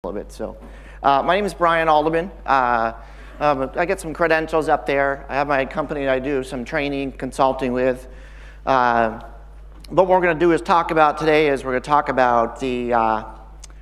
a little bit. So, my name is Brian Alderman. I get some credentials up there. I have my company that I do some training, consulting with. What we're going to do is talk about today is we're going to talk about the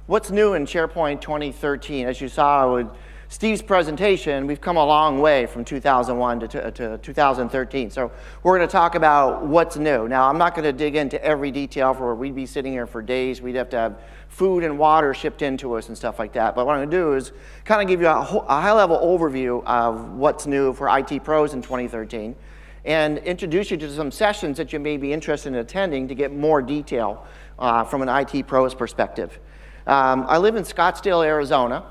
what's new in SharePoint 2013. As you saw with Steve's presentation, we've come a long way from 2001 to 2013. So we're going to talk about what's new. Now, I'm not going to dig into every detail for we'd be sitting here for days. We'd have to have food and water shipped into us and stuff like that. But what I'm going to do is kind of give you a high-level overview of what's new for IT pros in 2013 and introduce you to some sessions that you may be interested in attending to get more detail from an IT pro's perspective. I live in Scottsdale, Arizona.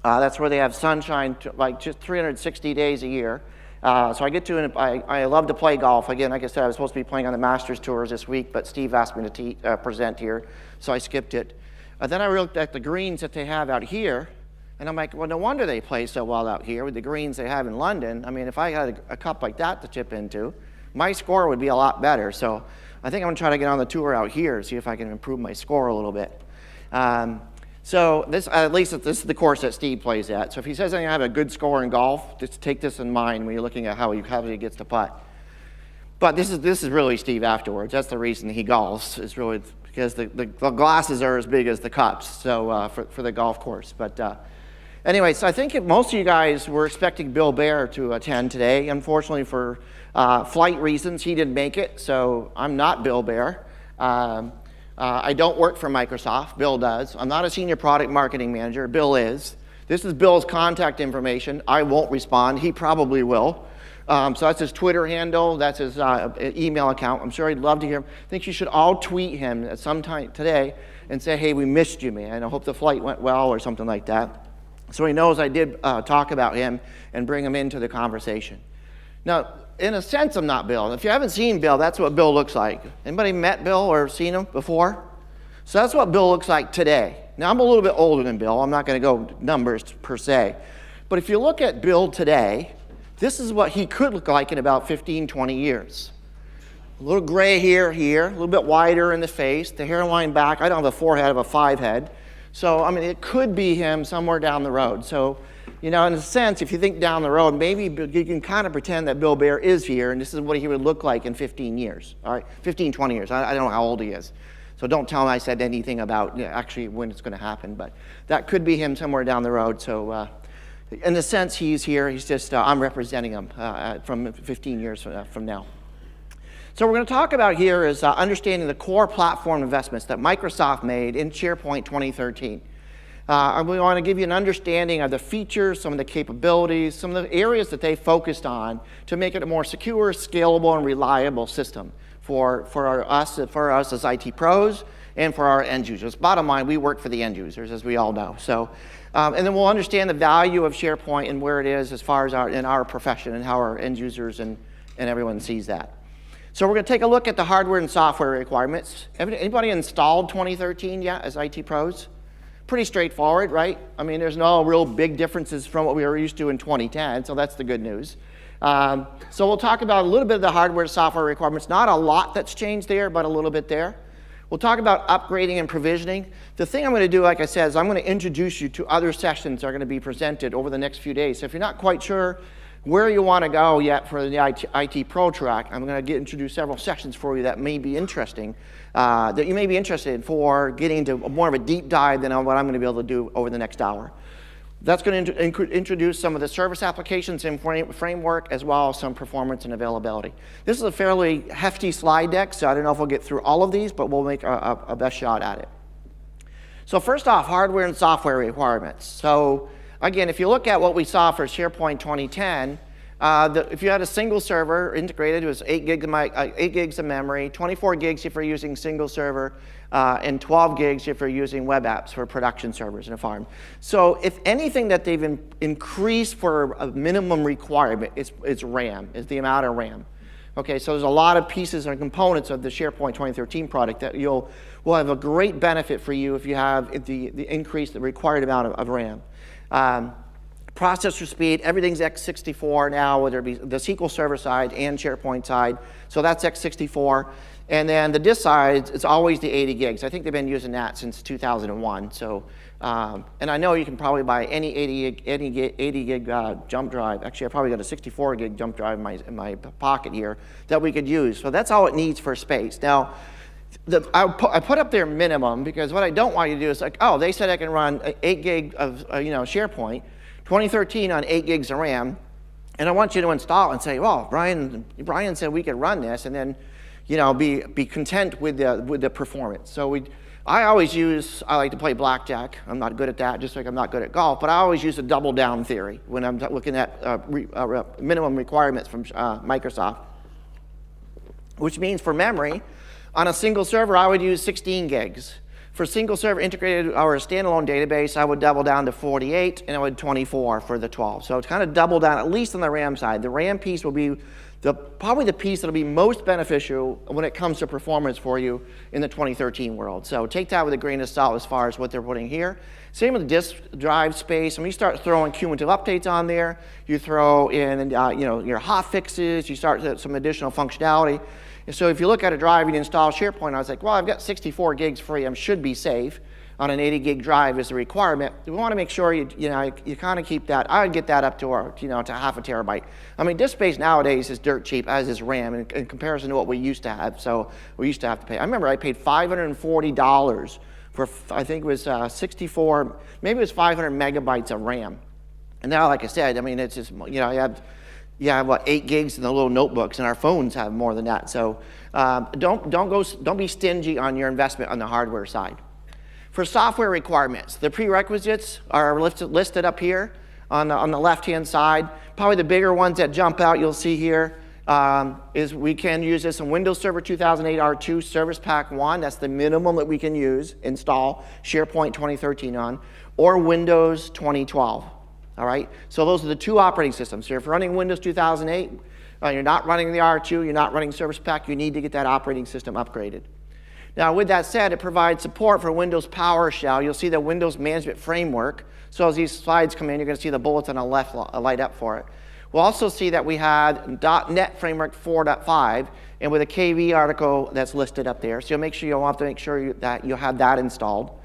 That's where they have sunshine like just 360 days a year. So I get to, I love to play golf. Again, like I said, I was supposed to be playing on the Masters Tours this week, but Steve asked me to present here, so I skipped it. Then I looked at the greens that they have out here, and I'm like, well, no wonder they play so well out here with the greens they have in London. I mean, if I had a cup like that to chip into, my score would be a lot better. So I think I'm going to try to get on the tour out here, see if I can improve my score a little bit. So this, at least this is the course that Steve plays at. So if he says I have a good score in golf, just take this in mind when you're looking at how he gets to putt. But this is really Steve afterwards. That's the reason he golfs, is really because the glasses are as big as the cups, so for the golf course. But anyway, so I think most of you guys were expecting Bill Bear to attend today. Unfortunately, for flight reasons, he didn't make it, so I'm not Bill Bear. I don't work for Microsoft. Bill does. I'm not a senior product marketing manager. Bill is. This is Bill's contact information. I won't respond. He probably will. So that's his Twitter handle. That's his email account. I'm sure he'd love to hear him. I think you should all tweet him at some time today and say, hey, we missed you, man. I hope the flight went well or something like that. So he knows I did talk about him and bring him into the conversation. Now, in a sense, I'm not Bill. If you haven't seen Bill, that's what Bill looks like. Anybody met Bill or seen him before? So that's what Bill looks like today. Now, I'm a little bit older than Bill. I'm not going to go numbers per se. But if you look at Bill today, this is what he could look like in about 15, 20 years. A little gray hair here, a little bit wider in the face, the hairline back. I don't have a forehead, I have a 5-head. So, I mean, it could be him somewhere down the road. So, you know, in a sense, if you think down the road, maybe you can kind of pretend that Bill Bear is here, and this is what he would look like in 15 years, all right? 15, 20 years. I don't know how old he is. So don't tell him I said anything about actually when it's going to happen, but that could be him somewhere down the road. So in a sense, he's here. He's just, I'm representing him from 15 years from now. So what we're going to talk about here is understanding the core platform investments that Microsoft made in SharePoint 2013. We want to give you an understanding of the features, some of the capabilities, some of the areas that they focused on to make it a more secure, scalable, and reliable system for us as IT pros and for our end users. Bottom line, we work for the end users, as we all know. So, and then we'll understand the value of SharePoint and where it is as far as in our profession and how our end users and everyone sees that. So we're going to take a look at the hardware and software requirements. Anybody installed 2013 yet as IT pros? Pretty straightforward, right? I mean, there's no real big differences from what we were used to in 2010, so that's the good news. So we'll talk about a little bit of the hardware and software requirements. Not a lot that's changed there, but a little bit there. We'll talk about upgrading and provisioning. The thing I'm going to do, like I said, is I'm going to introduce you to other sessions that are going to be presented over the next few days. So if you're not quite sure where you want to go yet for the IT Pro track, I'm going to introduce several sessions for you that may be interesting, that you may be interested in for getting into more of a deep dive than what I'm going to be able to do over the next hour. That's going to introduce some of the service applications and framework, as well as some performance and availability. This is a fairly hefty slide deck, so I don't know if we'll get through all of these, but we'll make a best shot at it. So first off, hardware and software requirements. So again, if you look at what we saw for SharePoint 2010, if you had a single server integrated, it was 8 gigs of memory, 24 gigs if you're using single server, and 12 gigs if you're using web apps for production servers in a farm. So if anything that they've increased for a minimum requirement, it's RAM, is the amount of RAM. Okay, so there's a lot of pieces and components of the SharePoint 2013 product that will have a great benefit for you if you have the increase, the required amount of RAM. Processor speed, everything's x64 now, whether it be the SQL Server side and SharePoint side. So that's x64. And then the disk size, it's always the 80 gigs. I think they've been using that since 2001. So, and I know you can probably buy any 80 gig jump drive. Actually, I probably got a 64 gig jump drive in my pocket here that we could use. So that's all it needs for space. Now, I put up their minimum because what I don't want you to do is like, oh, they said I can run 8 gig of SharePoint, 2013 on 8 gigs of RAM, and I want you to install it and say, well, Brian said we could run this, and then be content with the performance. So I like to play blackjack. I'm not good at that, just like I'm not good at golf, but I always use a double down theory when I'm looking at minimum requirements from Microsoft, which means for memory, on a single server, I would use 16 gigs. For single server integrated or a standalone database, I would double down to 48, and I would 24 for the 12. So it's kind of double down, at least on the RAM side. The RAM piece will be probably the piece that will be most beneficial when it comes to performance for you in the 2013 world. So take that with a grain of salt as far as what they're putting here. Same with the disk drive space. When you start throwing cumulative updates on there, you throw in your hot fixes, you start some additional functionality. And so if you look at a drive and you install SharePoint, I was like, well, I've got 64 gigs free. I should be safe. On an 80 gig drive is a requirement. We want to make sure you kind of keep that. I would get that up to to half a terabyte. I mean, disk space nowadays is dirt cheap, as is RAM in comparison to what we used to have. So we used to have to pay. I remember I paid $540 for, I think it was 64, maybe it was 500 megabytes of RAM. And now, like I said, I mean, it's just you have what, 8 gigs in the little notebooks, and our phones have more than that. So don't be stingy on your investment on the hardware side. For software requirements, the prerequisites are listed up here on the left-hand side. Probably the bigger ones that jump out you'll see here is we can use this in Windows Server 2008 R2 Service Pack 1. That's the minimum that we can install SharePoint 2013 on, or Windows 2012. All right, so those are the 2 operating systems. So if you're running Windows 2008, you're not running the R2, you're not running Service Pack, you need to get that operating system upgraded. Now, with that said, it provides support for Windows PowerShell. You'll see the Windows Management Framework. So as these slides come in, you're going to see the bullets on the left light up for it. We'll also see that we had .NET Framework 4.5, and with a KV article that's listed up there. So you'll have to make sure that you have that installed.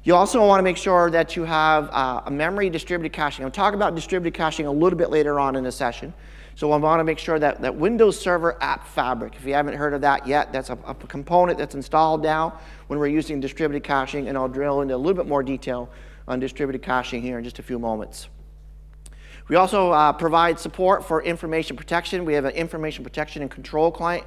You also want to make sure that you have a memory distributed caching. I'll talk about distributed caching a little bit later on in the session. So I want to make sure that Windows Server App Fabric, if you haven't heard of that yet, that's a component that's installed now when we're using distributed caching, and I'll drill into a little bit more detail on distributed caching here in just a few moments. We also provide support for information protection. We have an information protection and control client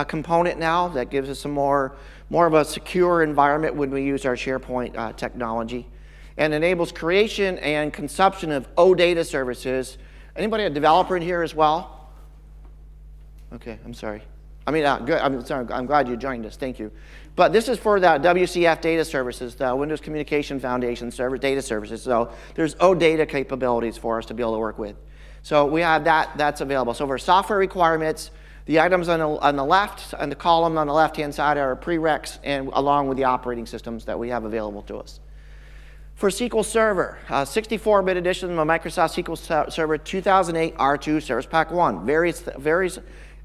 component now that gives us some more of a secure environment when we use our SharePoint technology, and enables creation and consumption of OData services. Anybody a developer in here as well? Okay, I'm sorry. I mean, good. I'm sorry. I'm glad you joined us. Thank you. But this is for the WCF data services, the Windows Communication Foundation server data services. So there's OData capabilities for us to be able to work with. So we have that. That's available. So for software requirements, the items on the left and the column on the left-hand side are prereqs, and along with the operating systems that we have available to us. For SQL Server, 64-bit edition of Microsoft SQL Server 2008 R2 Service Pack 1.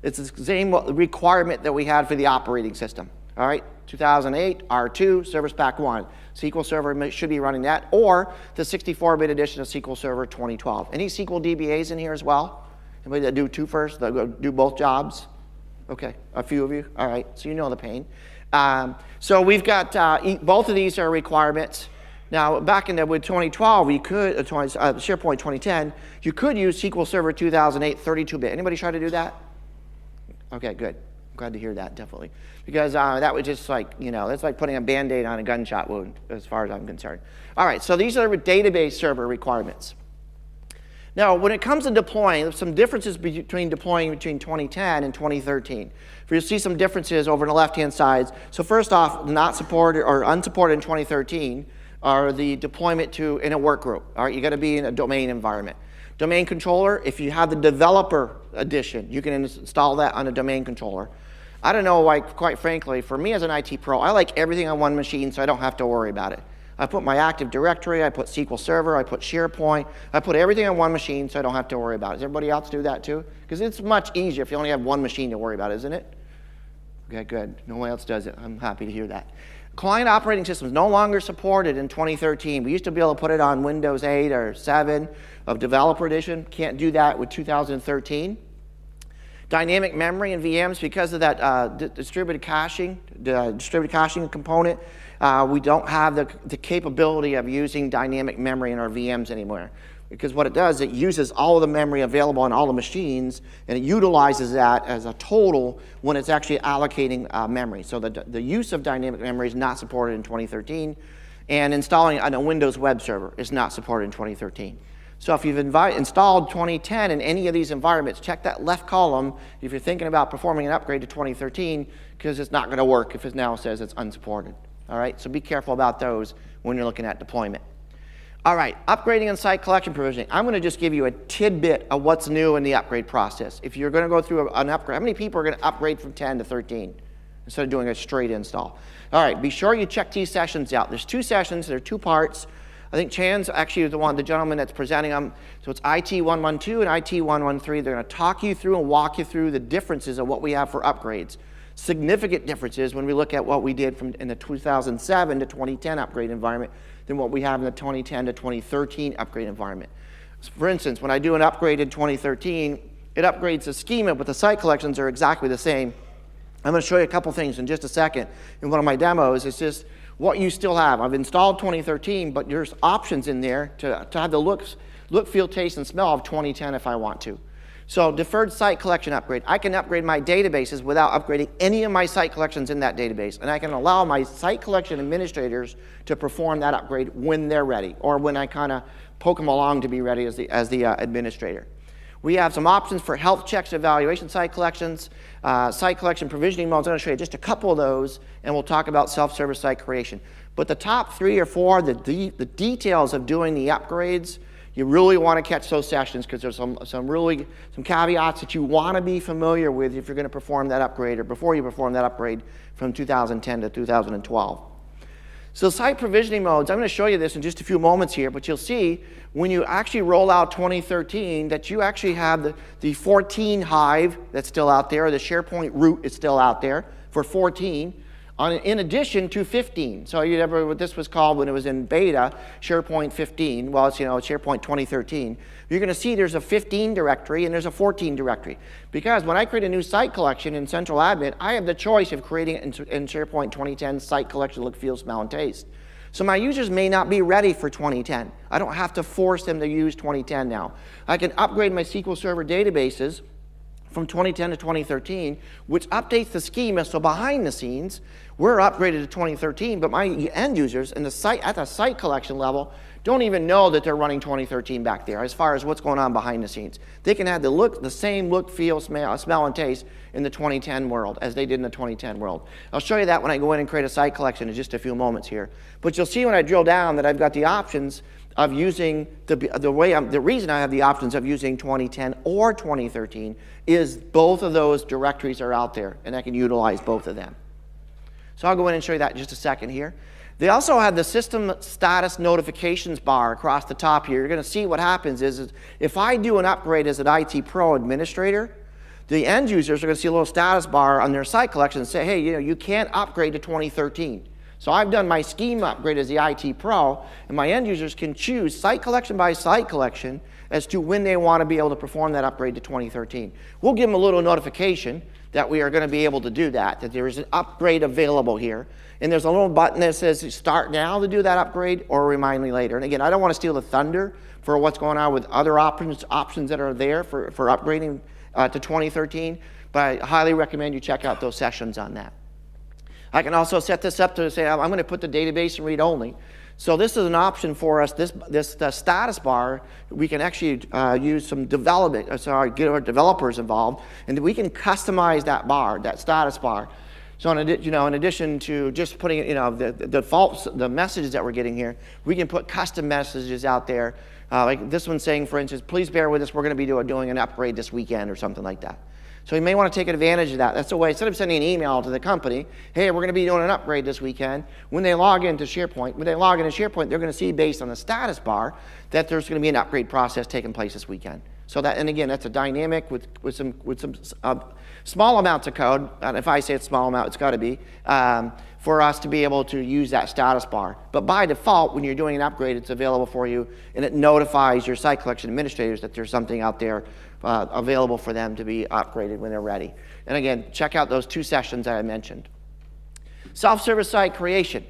It's the same requirement that we had for the operating system. All right, 2008 R2 Service Pack 1. SQL Server should be running that, or the 64-bit edition of SQL Server 2012. Any SQL DBAs in here as well? Anybody that do 2 first, that do both jobs? Okay, a few of you. All right, so you know the pain. So we've got both of these are requirements. Now, back in with 2012, you could SharePoint 2010, you could use SQL Server 2008 32-bit. Anybody try to do that? Okay, good. I'm glad to hear that, definitely, because that was just like that's like putting a Band-Aid on a gunshot wound, as far as I'm concerned. All right, so these are database server requirements. Now, when it comes to deploying, there's some differences between 2010 and 2013. You'll see some differences over on the left-hand side. So first off, not supported or unsupported in 2013 are the deployment in a work group. All right, you got to be in a domain environment. Domain controller, if you have the developer edition, you can install that on a domain controller. I don't know, quite frankly, for me as an IT pro, I like everything on one machine so I don't have to worry about it. I put my Active Directory, I put SQL Server, I put SharePoint, I put everything on one machine so I don't have to worry about it. Does everybody else do that too? Because it's much easier if you only have one machine to worry about, isn't it? Okay, good. No one else does it. I'm happy to hear that. Client operating systems no longer supported in 2013. We used to be able to put it on Windows 8 or 7 of Developer Edition. Can't do that with 2013. Dynamic memory and VMs, because of that distributed caching component, we don't have the capability of using dynamic memory in our VMs anymore. Because what it does, it uses all of the memory available on all the machines, and it utilizes that as a total when it's actually allocating memory. So the use of dynamic memory is not supported in 2013, and installing on a Windows web server is not supported in 2013. So if you've installed 2010 in any of these environments, check that left column if you're thinking about performing an upgrade to 2013, because it's not going to work if it now says it's unsupported. All right, so be careful about those when you're looking at deployment. All right, upgrading and site collection provisioning. I'm going to just give you a tidbit of what's new in the upgrade process. If you're going to go through an upgrade, how many people are going to upgrade from 10 to 13 instead of doing a straight install? All right, be sure you check these sessions out. There's 2 sessions, there are 2 parts. I think Chan's actually the gentleman that's presenting them. So it's IT 112 and IT 113. They're going to talk you through and walk you through the differences of what we have for upgrades. Significant differences when we look at what we did in the 2007 to 2010 upgrade environment than what we have in the 2010 to 2013 upgrade environment. For instance, when I do an upgrade in 2013, it upgrades the schema, but the site collections are exactly the same. I'm going to show you a couple things in just a second. In one of my demos, it's just what you still have. I've installed 2013, but there's options in there to have the look, feel, taste, and smell of 2010 if I want to. So deferred site collection upgrade. I can upgrade my databases without upgrading any of my site collections in that database. And I can allow my site collection administrators to perform that upgrade when they're ready, or when I kind of poke them along to be ready as the administrator. We have some options for health checks, evaluation site collections, site collection provisioning modes. I'm going to show you just a couple of those, and we'll talk about self-service site creation. But the top 3 or 4, the details of doing the upgrades, you really want to catch those sessions, because there's some caveats that you want to be familiar with if you're going to perform that upgrade, or before you perform that upgrade from 2010 to 2012. So site provisioning modes, I'm going to show you this in just a few moments here, but you'll see when you actually roll out 2013 that you actually have the 14 Hive that's still out there, or the SharePoint root is still out there for 14, in addition to 15. So you remember what this was called when it was in beta, SharePoint 15. Well, it's SharePoint 2013. You're going to see there's a 15 directory and there's a 14 directory. Because when I create a new site collection in Central Admin, I have the choice of creating it in SharePoint 2010 site collection look, feel, smell, and taste. So my users may not be ready for 2010. I don't have to force them to use 2010 now. I can upgrade my SQL Server databases from 2010 to 2013, which updates the schema. So behind the scenes, we're upgraded to 2013, but my end users in the site, at the site collection level, don't even know that they're running 2013 back there as far as what's going on behind the scenes. They can have the same look, feel, smell, and taste in the 2010 world as they did in the 2010 world. I'll show you that when I go in and create a site collection in just a few moments here. But you'll see when I drill down that I've got the options of using, the reason I have the options of using 2010 or 2013 is both of those directories are out there, and I can utilize both of them. So I'll go in and show you that in just a second here. They also have the system status notifications bar across the top here. You're going to see what happens is if I do an upgrade as an IT Pro administrator, the end users are going to see a little status bar on their site collection and say, hey, you can't upgrade to 2013. So I've done my schema upgrade as the IT Pro, and my end users can choose site collection by site collection as to when they want to be able to perform that upgrade to 2013. We'll give them a little notification that we are going to be able to do that there is an upgrade available here. And there's a little button that says start now to do that upgrade or remind me later. And again, I don't want to steal the thunder for what's going on with other options that are there for upgrading to 2013, but I highly recommend you check out those sessions on that. I can also set this up to say I'm going to put the database in read-only. So this is an option for us. This status bar, we can actually use some get our developers involved, and we can customize that bar, that status bar. So in addition to just putting the messages that we're getting here, we can put custom messages out there. Like this one saying, for instance, please bear with us, we're going to be doing an upgrade this weekend or something like that. So you may want to take advantage of that. That's the way, instead of sending an email to the company, hey, we're going to be doing an upgrade this weekend, when they log into SharePoint, they're going to see based on the status bar that there's going to be an upgrade process taking place this weekend. So that, and again, that's a dynamic with some small amounts of code. And if I say it's small amount, it's got to be for us to be able to use that status bar. But by default, when you're doing an upgrade, it's available for you, and it notifies your site collection administrators that there's something out there available for them to be upgraded when they're ready. And again, check out those 2 sessions that I mentioned. Self-service site creation.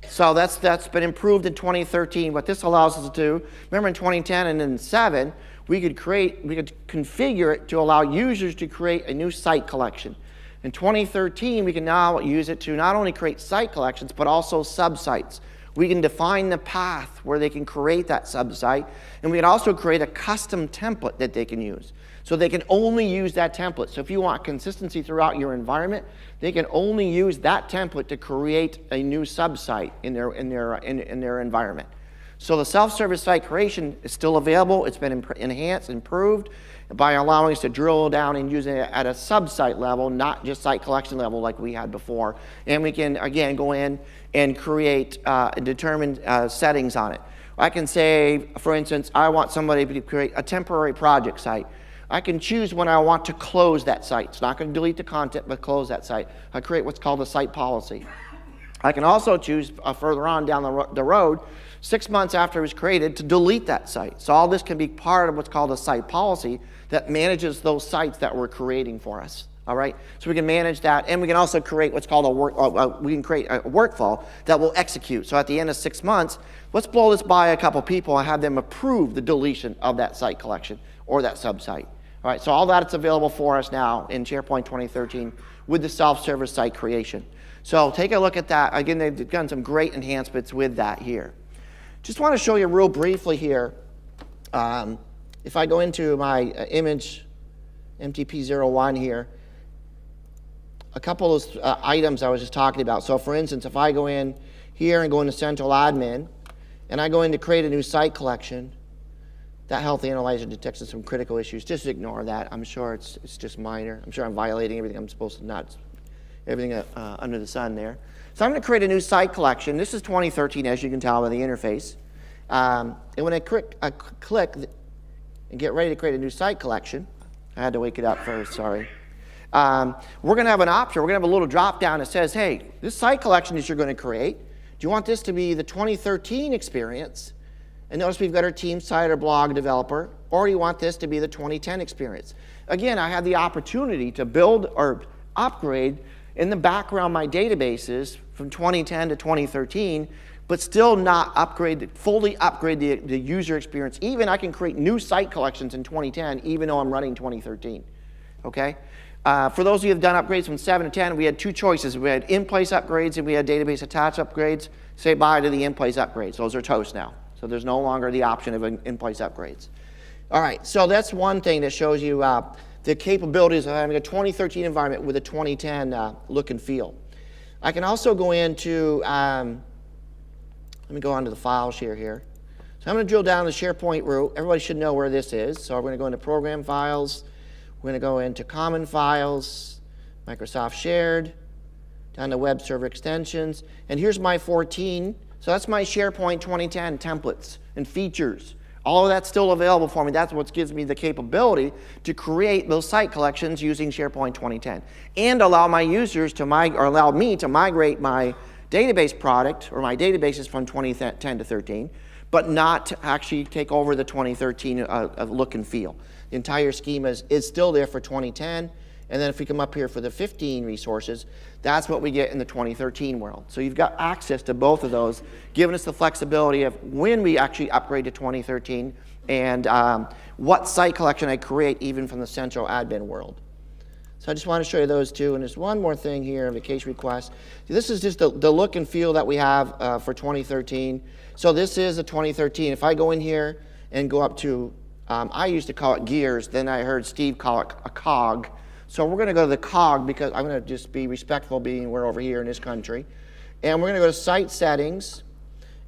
So that's been improved in 2013. What this allows us to do, remember in 2010 and in 7, we could configure it to allow users to create a new site collection. In 2013, we can now use it to not only create site collections, but also subsites. We can define the path where they can create that subsite, and we can also create a custom template that they can use. So they can only use that template. So if you want consistency throughout your environment, they can only use that template to create a new subsite in their environment. So the self-service site creation is still available. It's been enhanced, improved by allowing us to drill down and use it at a subsite level, not just site collection level like we had before. And we can, again, go in and create and determine settings on it. I can say, for instance, I want somebody to create a temporary project site. I can choose when I want to close that site. It's not going to delete the content, but close that site. I create what's called a site policy. I can also choose further on down the road, 6 months after it was created, to delete that site. So all this can be part of what's called a site policy that manages those sites that we're creating for us. All right, so we can manage that, and we can also create what's called we can create a workflow that will execute. So at the end of 6 months, let's blow this by a couple people and have them approve the deletion of that site collection or that subsite. All right, so all that is available for us now in SharePoint 2013 with the self-service site creation. So take a look at that. Again, they've done some great enhancements with that here. Just want to show you real briefly here. If I go into my image MTP01 here, a couple of those items I was just talking about. So for instance, if I go in here and go into Central Admin, and I go in to create a new site collection, that health analyzer detects some critical issues. Just ignore that. I'm sure it's just minor. I'm sure I'm violating everything I'm supposed to not, everything under the sun there. So I'm going to create a new site collection. This is 2013, as you can tell by the interface. And when I click and get ready to create a new site collection, I had to wake it up first, sorry. We're going to have an option. We're going to have a little drop down that says, hey, this site collection that you're going to create, do you want this to be the 2013 experience? And notice we've got our team site or blog developer, or do you want this to be the 2010 experience? Again, I have the opportunity to build or upgrade in the background my databases from 2010 to 2013, but still not fully upgrade the user experience. Even I can create new site collections in 2010, even though I'm running 2013, okay? For those of you who have done upgrades from 7 to 10, we had 2 choices. We had in-place upgrades and we had database attached upgrades. Say bye to the in-place upgrades. Those are toast now. So there's no longer the option of in-place upgrades. All right, so that's one thing that shows you the capabilities of having a 2013 environment with a 2010 look and feel. I can also go into, let me go on to the file share here. So I'm going to drill down the SharePoint root. Everybody should know where this is. So we're going to go into Program Files. We're going to go into Common Files, Microsoft Shared, down to Web Server Extensions. And here's my 14. So that's my SharePoint 2010 templates and features. All of that's still available for me. That's what gives me the capability to create those site collections using SharePoint 2010 and allow my users to allow me to migrate my database product or my databases from 2010 to 13, but not to actually take over the 2013 look and feel. The entire schema is still there for 2010. And then if we come up here for the 15 resources, that's what we get in the 2013 world. So you've got access to both of those, giving us the flexibility of when we actually upgrade to 2013 and what site collection I create even from the central admin world. So I just want to show you those two. And there's one more thing here, vacation request. This is just the look and feel that we have for 2013. So this is a 2013. If I go in here and go up to, I used to call it gears, then I heard Steve call it a cog. So we're going to go to the cog because I'm going to just be respectful being we're over here in this country. And we're going to go to Site Settings.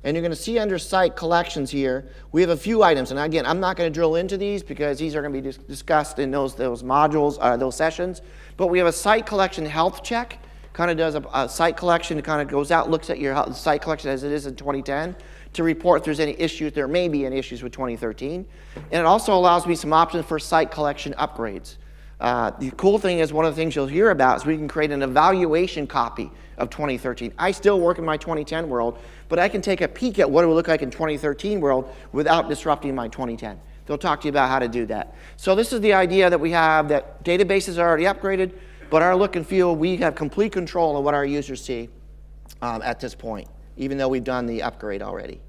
And you're going to see under Site Collections here, we have a few items. And again, I'm not going to drill into these because these are going to be discussed in those modules, those sessions. But we have a Site Collection Health Check kind of does a site collection. It kind of goes out, looks at your site collection as it is in 2010 to report if there's any issues. There may be any issues with 2013. And it also allows me some options for site collection upgrades. The cool thing is, one of the things you'll hear about is we can create an evaluation copy of 2013. I still work in my 2010 world, but I can take a peek at what it would look like in 2013 world without disrupting my 2010. They'll talk to you about how to do that. So this is the idea that we have, that databases are already upgraded, but our look and feel, we have complete control of what our users see at this point, even though we've done the upgrade already.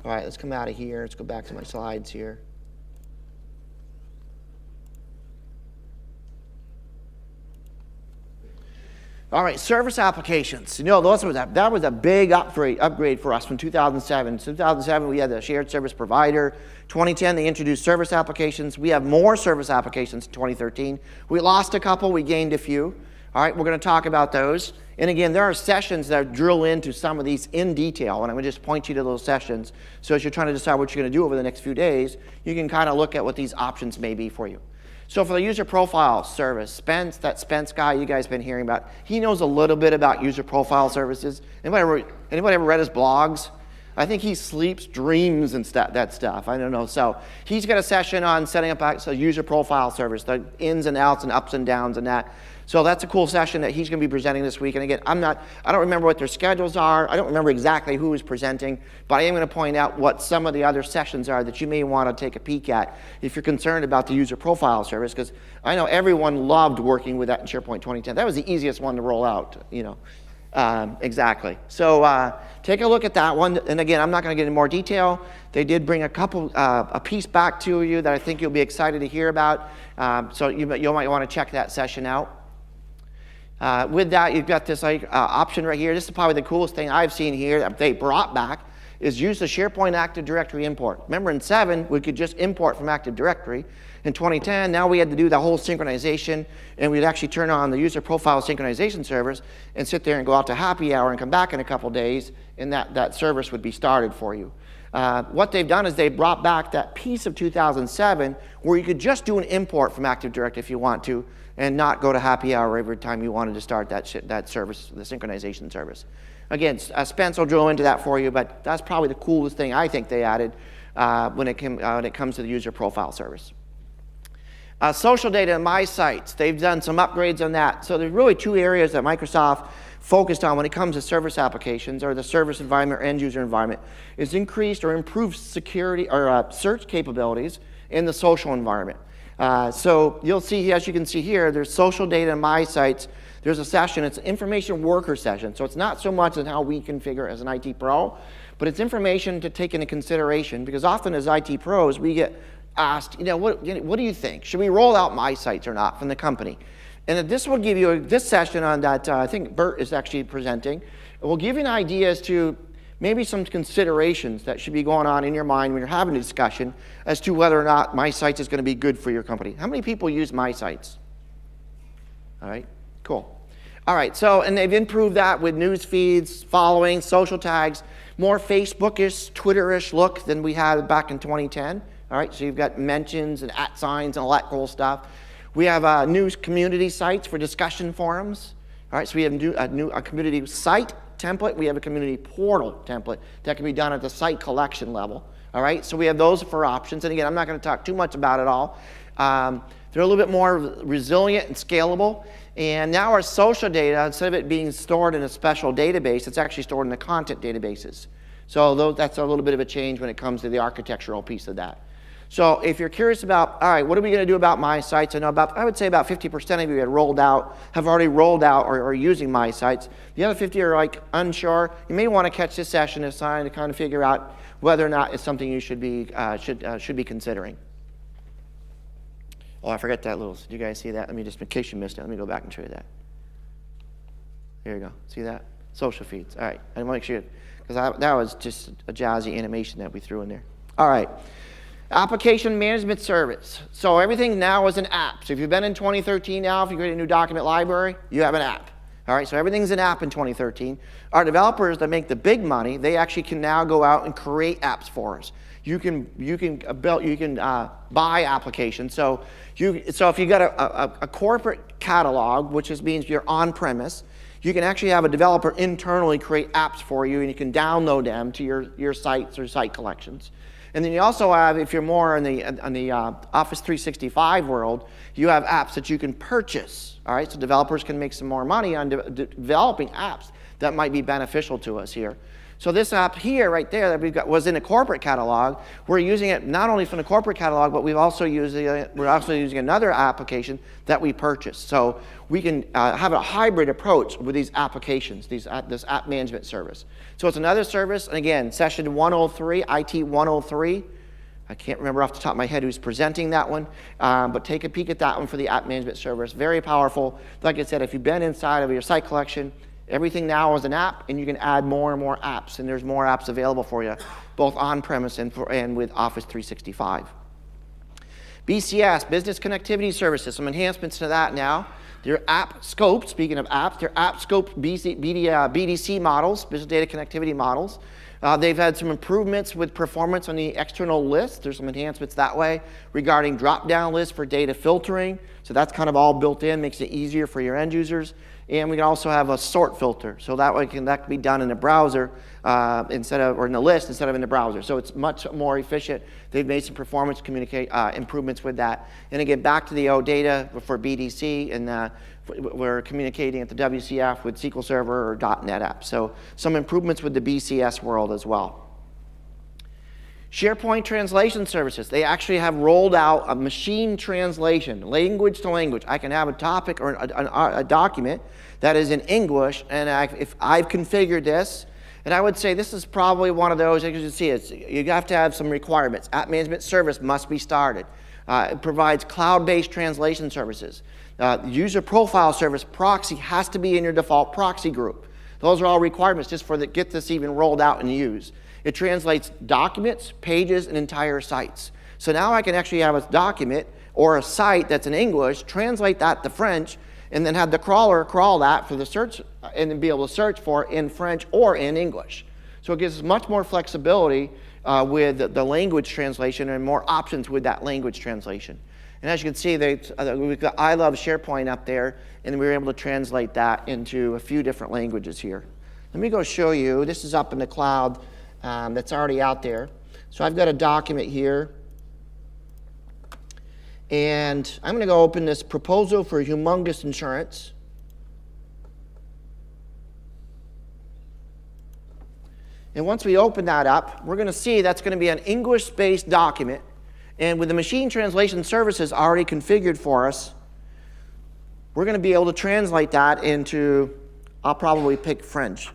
All right, let's come out of here. Let's go back to my slides here. All right, service applications. You know, that was a big upgrade for us from 2007. 2007, we had the shared service provider. 2010, they introduced service applications. We have more service applications in 2013. We lost a couple, we gained a few. All right, we're going to talk about those. And again, there are sessions that drill into some of these in detail, and I'm going to just point you to those sessions. So as you're trying to decide what you're going to do over the next few days, you can kind of look at what these options may be for you. So for the user profile service, that Spence guy you guys have been hearing about, he knows a little bit about user profile services. Anybody ever read his blogs? I think he sleeps, dreams, and that stuff. I don't know. So he's got a session on setting up a user profile service, the ins and outs and ups and downs and that. So that's a cool session that he's going to be presenting this week. And again, I don't remember what their schedules are. I don't remember exactly who is presenting, but I am going to point out what some of the other sessions are that you may want to take a peek at if you're concerned about the user profile service, because I know everyone loved working with that in SharePoint 2010. That was the easiest one to roll out, you know. Exactly. So take a look at that one. And again, I'm not going to get into more detail. They did bring a piece back to you that I think you'll be excited to hear about. So you might want to check that session out. With that, you've got this option right here. This is probably the coolest thing I've seen here that they brought back, is use the SharePoint Active Directory import. Remember in 7, we could just import from Active Directory. In 2010, now we had to do the whole synchronization, and we'd actually turn on the user profile synchronization servers and sit there and go out to happy hour and come back in a couple days, and that service would be started for you. What they've done is they brought back that piece of 2007 where you could just do an import from Active Directory if you want to, and not go to happy hour every time you wanted to start that service, the synchronization service. Again, Spence will drill into that for you, but that's probably the coolest thing I think they added when it comes to the user profile service. Social data and My Sites, they've done some upgrades on that. So there's really two areas that Microsoft focused on when it comes to service applications, or the service environment or end user environment, is increased or improved security or search capabilities in the social environment. So you'll see, as you can see here, there's social data and My Sites. There's a session, it's an information worker session. So it's not so much on how we configure as an IT pro, but it's information to take into consideration, because often as IT pros, we get asked, what do you think? Should we roll out My Sites or not from the company? And this will give you, this session on that, I think Bert is actually presenting, it will give you an idea as to maybe some considerations that should be going on in your mind when you're having a discussion as to whether or not My Sites is going to be good for your company. How many people use My Sites? All right, cool. All right, so, and they've improved that with news feeds, following, social tags, more Facebookish, Twitterish look than we had back in 2010. All right, so you've got mentions and @ signs and all that cool stuff. We have news community sites for discussion forums. All right, so we have a community site template. We have a community portal template that can be done at the site collection level. All right, so we have those for options. And again, I'm not going to talk too much about it all. They're a little bit more resilient and scalable. And now our social data, instead of it being stored in a special database, it's actually stored in the content databases. So that's a little bit of a change when it comes to the architectural piece of that. So if you're curious about, all right, what are we going to do about My Sites? I would say about 50% of you have already rolled out or are using My Sites. The other 50 are unsure. You may want to catch this session as time to kind of figure out whether or not it's something you should be considering. Oh, I forgot that little. Did you guys see that? Let me just, in case you missed it, let me go back and show you that. Here you go. See that? Social feeds. All right. I want to make sure, because that was just a jazzy animation that we threw in there. All right. Application management service. So everything now is an app. So if you've been in 2013 now, if you create a new document library, you have an app. All right, so everything's an app in 2013. Our developers that make the big money, they actually can now go out and create apps for us. You can buy applications. So if you got a corporate catalog, which means you're on premise, you can actually have a developer internally create apps for you, and you can download them to your sites or site collections. And then you also have, if you're more in the Office 365 world, you have apps that you can purchase. All right, so developers can make some more money on developing apps that might be beneficial to us here. So this app here, right there, that we've got was in a corporate catalog. We're using it not only from the corporate catalog, but we're also using another application that we purchased. So we can have a hybrid approach with these applications, this app management service. So it's another service, and again, session 103, IT 103. I can't remember off the top of my head who's presenting that one, but take a peek at that one for the app management service. Very powerful. Like I said, if you've been inside of your site collection, everything now is an app, and you can add more and more apps, and there's more apps available for you, both on-premise and with Office 365. BCS, Business Connectivity Services, some enhancements to that now. Their app scope, speaking of apps, their app scope BDC models, business data connectivity models. They've had some improvements with performance on the external list. There's some enhancements that way regarding drop-down lists for data filtering. So that's kind of all built in, makes it easier for your end users. And we can also have a sort filter, so that way that can be done in a browser or in the list instead of in the browser. So it's much more efficient. They've made some performance improvements with that. And again, back to the OData for BDC, and we're communicating at the WCF with SQL Server or .NET apps. So some improvements with the BCS world as well. SharePoint translation services. They actually have rolled out a machine translation, language to language. I can have a topic or a document that is in English, and if I've configured this, and I would say this is probably one of those, as you can see, you have to have some requirements. App management service must be started. It provides cloud-based translation services. User profile service proxy has to be in your default proxy group. Those are all requirements just for get this even rolled out and used. It translates documents, pages, and entire sites. So now I can actually have a document or a site that's in English, translate that to French, and then have the crawler crawl that for the search, and then be able to search for it in French or in English. So it gives us much more flexibility with the language translation and more options with that language translation. And as you can see, we've got I Love SharePoint up there, and we were able to translate that into a few different languages here. Let me go show you. This is up in the cloud. That's already out there. So I've got a document here, and I'm going to go open this proposal for humongous insurance. And once we open that up, we're going to see that's going to be an English-based document, and with the machine translation services already configured for us, we're going to be able to translate that into, I'll probably pick French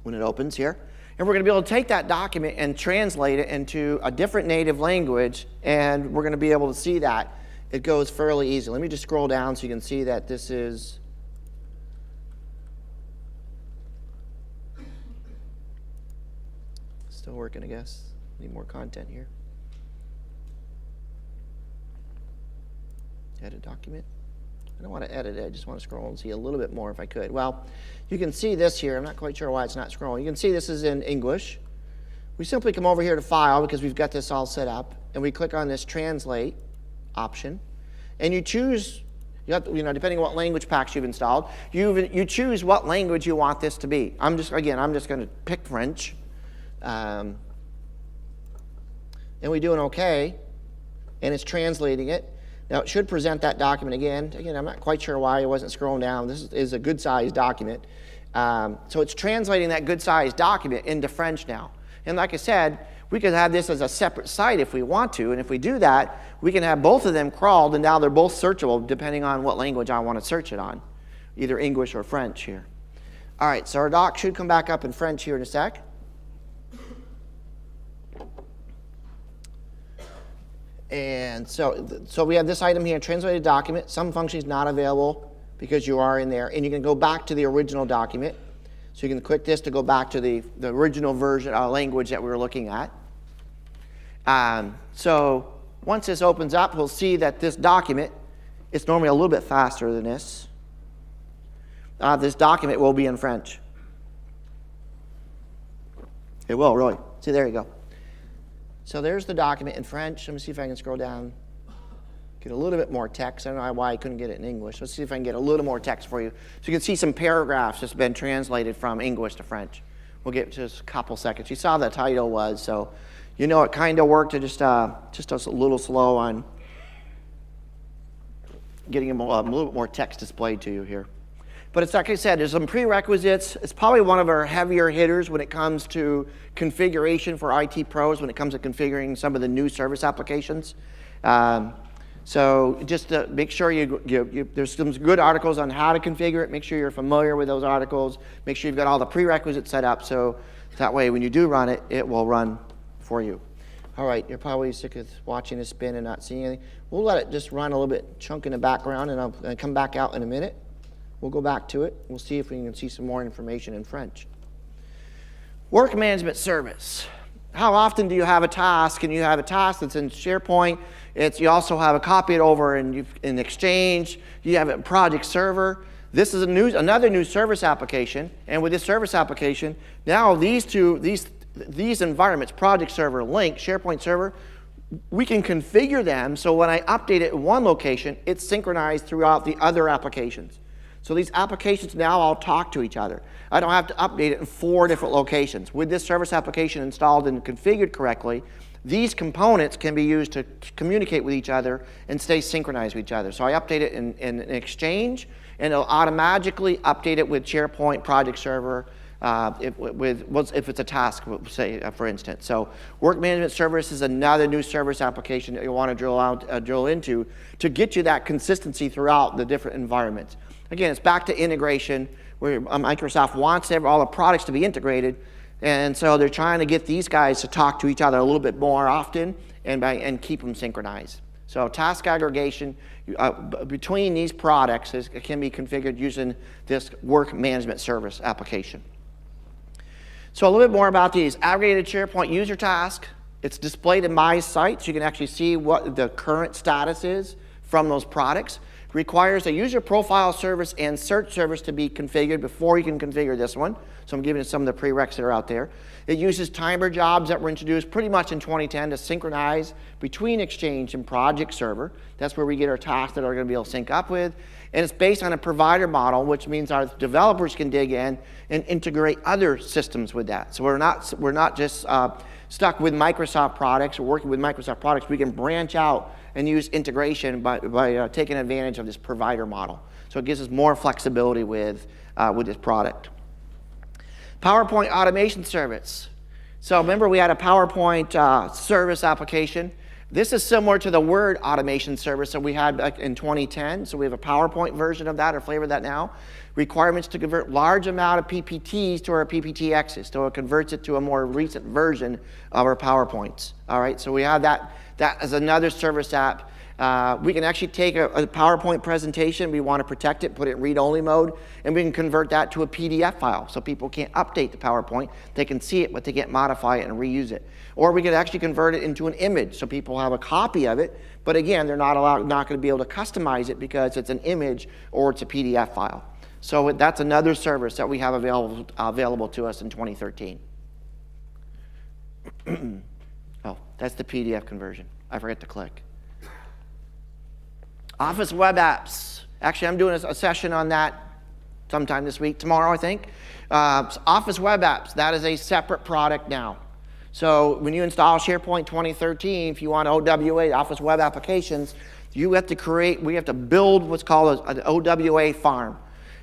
when it opens here. And we're going to be able to take that document and translate it into a different native language, and we're going to be able to see that. It goes fairly easy. Let me just scroll down so you can see that this is still working, I guess. Need more content here. Edit document. I don't want to edit it, I just want to scroll and see a little bit more if I could. Well, you can see this here. I'm not quite sure why it's not scrolling. You can see this is in English. We simply come over here to File because we've got this all set up, and we click on this Translate option, and you choose, depending on what language packs you've installed, you choose what language you want this to be. I'm just going to pick French, and we do an OK, and it's translating it. Now, it should present that document again. Again, I'm not quite sure why it wasn't scrolling down. This is a good-sized document. So it's translating that good-sized document into French now. And like I said, we could have this as a separate site if we want to. And if we do that, we can have both of them crawled, and now they're both searchable depending on what language I want to search it on, either English or French here. All right, so our doc should come back up in French here in a sec. And so we have this item here, translated document. Some functions not available because you are in there. And you can go back to the original document. So you can click this to go back to the original version, language that we were looking at. So once this opens up, we'll see that this document, it's normally a little bit faster than this. This document will be in French. It will, really. See, there you go. So there's the document in French. Let me see if I can scroll down. get a little bit more text. I don't know why I couldn't get it in English. Let's see if I can get a little more text for you. So you can see some paragraphs that's been translated from English to French. We'll get just a couple seconds. You saw the title was, so you know it kind of worked. It just a little slow on getting a little bit more text displayed to you here. But it's like I said, there's some prerequisites. It's probably one of our heavier hitters when it comes to configuration for IT pros, when it comes to configuring some of the new service applications. So just to make sure there's some good articles on how to configure it. Make sure you're familiar with those articles. Make sure you've got all the prerequisites set up so that way when you do run it, it will run for you. All right, you're probably sick of watching it spin and not seeing anything. We'll let it just run a little bit, chunk in the background, and I'll come back out in a minute. We'll go back to it. We'll see if we can see some more information in French. Work management service. How often do you have a task, and you have a task that's in SharePoint? You also have a copy it over in Exchange. You have it in Project Server. This is another new service application, and with this service application, now these environments, Project Server, Link, SharePoint Server, we can configure them so when I update it in one location, it's synchronized throughout the other applications. So these applications now all talk to each other. I don't have to update it in 4 different locations. With this service application installed and configured correctly, these components can be used to communicate with each other and stay synchronized with each other. So I update it in Exchange, and it'll automatically update it with SharePoint Project Server if it's a task, say, for instance. So Work Management Service is another new service application that you want to drill into to get you that consistency throughout the different environments. Again, it's back to integration, where Microsoft wants all the products to be integrated, and so they're trying to get these guys to talk to each other a little bit more often and keep them synchronized. So task aggregation between these products can be configured using this Work Management Service application. So a little bit more about these. Aggregated SharePoint user task. It's displayed in my site, so you can actually see what the current status is from those products. Requires a user profile service and search service to be configured before you can configure this one. So I'm giving you some of the prereqs that are out there. It uses timer jobs that were introduced pretty much in 2010 to synchronize between Exchange and Project Server. That's where we get our tasks that are going to be able to sync up with. And it's based on a provider model, which means our developers can dig in and integrate other systems with that. So we're not just stuck with Microsoft products or working with Microsoft products. We can branch out and use integration by taking advantage of this provider model. So it gives us more flexibility with this product. PowerPoint automation service. So remember we had a PowerPoint service application. This is similar to the Word automation service that we had back in 2010. So we have a PowerPoint version of that or flavor of that now. Requirements to convert large amount of PPTs to our PPTXs. So it converts it to a more recent version of our PowerPoints. All right, so we have that as another service app. We can actually take a PowerPoint presentation, we want to protect it, put it in read-only mode, and we can convert that to a PDF file. So people can't update the PowerPoint, they can see it, but they can't modify it and reuse it. Or we could actually convert it into an image, so people have a copy of it, but again, they're not going to be able to customize it because it's an image or it's a PDF file. So that's another service that we have available to us in 2013. Oh, that's the PDF conversion. I forgot to click. Office web apps. Actually, I'm doing a session on that sometime this week, tomorrow, I think. Office web apps, that is a separate product now. So when you install SharePoint 2013, if you want OWA, Office Web Applications, we have to build what's called an OWA farm.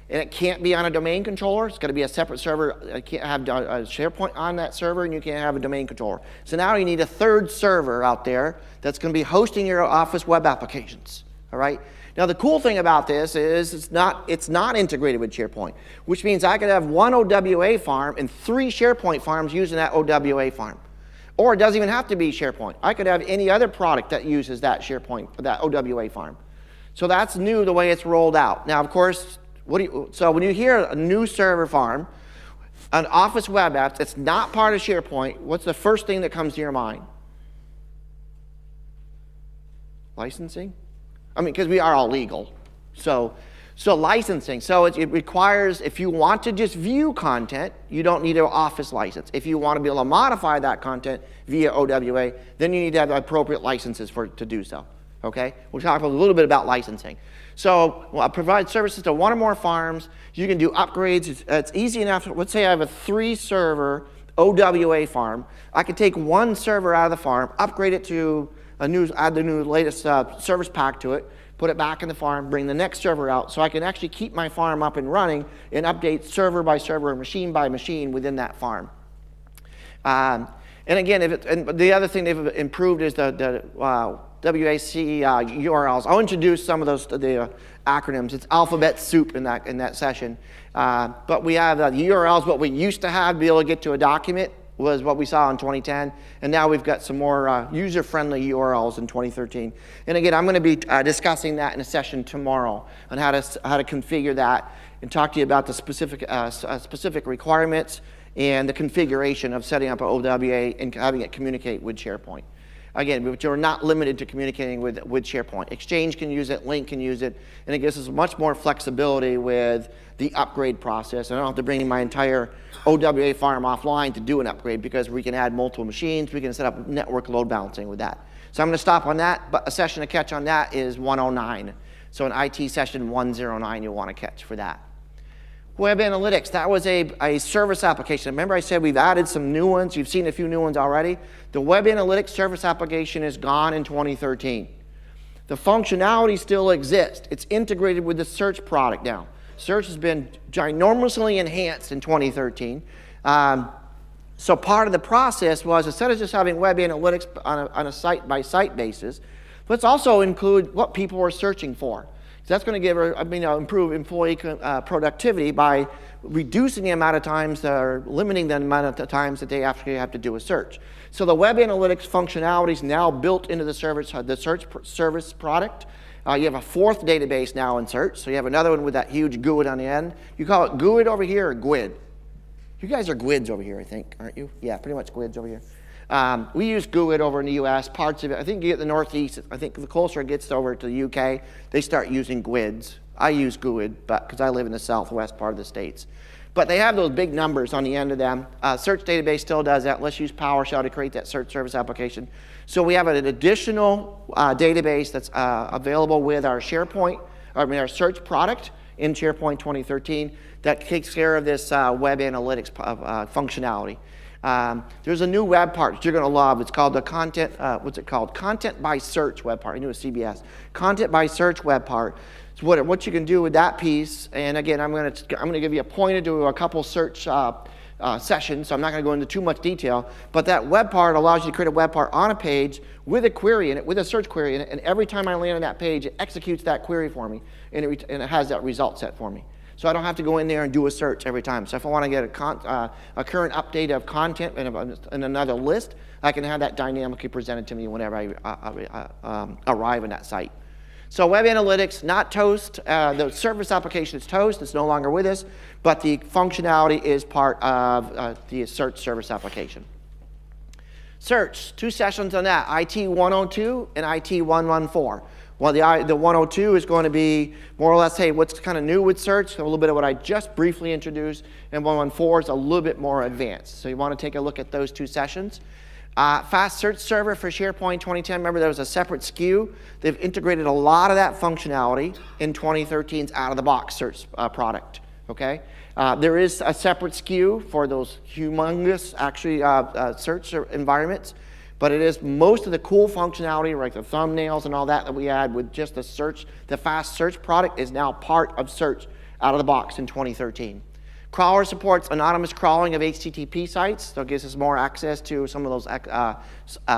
And it can't be on a domain controller. It's got to be a separate server. It can't have a SharePoint on that server, and you can't have a domain controller. So now you need a third server out there that's going to be hosting your Office web applications. All right. Now the cool thing about this is it's not integrated with SharePoint, which means I could have one OWA farm and 3 SharePoint farms using that OWA farm. Or it doesn't even have to be SharePoint. I could have any other product that uses that SharePoint, that OWA farm. So that's new the way it's rolled out. Now, of course, so when you hear a new server farm, an Office web app that's not part of SharePoint, what's the first thing that comes to your mind? Licensing? I mean, because we are all legal. So licensing. So it requires, if you want to just view content, you don't need an Office license. If you want to be able to modify that content via OWA, then you need to have appropriate licenses to do so. Okay, we'll talk a little bit about licensing. So I provide services to one or more farms. You can do upgrades. It's easy enough. Let's say I have a 3-server OWA farm. I can take one server out of the farm, upgrade it to add the new latest service pack to it, put it back in the farm, bring the next server out, so I can actually keep my farm up and running and update server by server, machine by machine within that farm. And again, and the other thing they've improved is the WAC URLs. I'll introduce some of the acronyms. It's alphabet soup in that session. But we have the URLs. What we used to have to be able to get to a document was what we saw in 2010, and now we've got some more user-friendly URLs in 2013. And again, I'm going to be discussing that in a session tomorrow on how to configure that and talk to you about the specific requirements and the configuration of setting up an OWA and having it communicate with SharePoint. Again, but you're not limited to communicating with SharePoint. Exchange can use it, Link can use it, and it gives us much more flexibility with the upgrade process. I don't have to bring my entire OWA farm offline to do an upgrade because we can add multiple machines. We can set up network load balancing with that. So I'm going to stop on that, but a session to catch on that is 109. So an IT session 109 you'll want to catch for that. Web Analytics, that was a service application. Remember I said we've added some new ones. You've seen a few new ones already. The Web Analytics service application is gone in 2013. The functionality still exists. It's integrated with the search product now. Search has been ginormously enhanced in 2013. So part of the process was, instead of just having Web Analytics on a site-by-site basis, let's also include what people are searching for. That's going to improve employee productivity by reducing the amount of times or limiting the amount of times that they actually have to do a search. So the Web Analytics functionality is now built into the search service product. You have a 4th database now in search, so you have another one with that huge GUID on the end. You call it GUID over here or GUID? You guys are GUIDs over here, I think, aren't you? Yeah, pretty much GUIDs over here. We use GUID over in the US, parts of it. I think you get the Northeast. I think the closer it gets over to the UK, they start using GUIDs. I use GUID because I live in the southwest part of the States. But they have those big numbers on the end of them. Search database still does that. Let's use PowerShell to create that search service application. So we have an additional database that's available with our our search product in SharePoint 2013 that takes care of this Web Analytics functionality. There's a new web part that you're going to love. It's called the Content by Search web part. I knew it was CBS. Content by Search web part. So what you can do with that piece, and again, I'm going to give you a pointer to a couple search sessions, so I'm not going to go into too much detail, but that web part allows you to create a web part on a page with a query in it, with a search query in it, and every time I land on that page, it executes that query for me, and it has that result set for me. So I don't have to go in there and do a search every time. So if I want to get a current update of content in another list, I can have that dynamically presented to me whenever I arrive in that site. So Web Analytics, not toast. The service application is toast. It's no longer with us, but the functionality is part of the search service application. Search, 2 sessions on that, IT 102 and IT 114. Well, the 102 is going to be more or less, hey, what's kind of new with search, a little bit of what I just briefly introduced, and 114 is a little bit more advanced. So you want to take a look at those 2 sessions. Fast Search Server for SharePoint 2010, remember there was a separate SKU. They've integrated a lot of that functionality in 2013's out-of-the-box search product, okay? There is a separate SKU for those humongous, actually, search environments. But it is most of the cool functionality, like the thumbnails and all that we had with just the search, the fast search product is now part of search out of the box in 2013. Crawler supports anonymous crawling of HTTP sites, so it gives us more access to some of those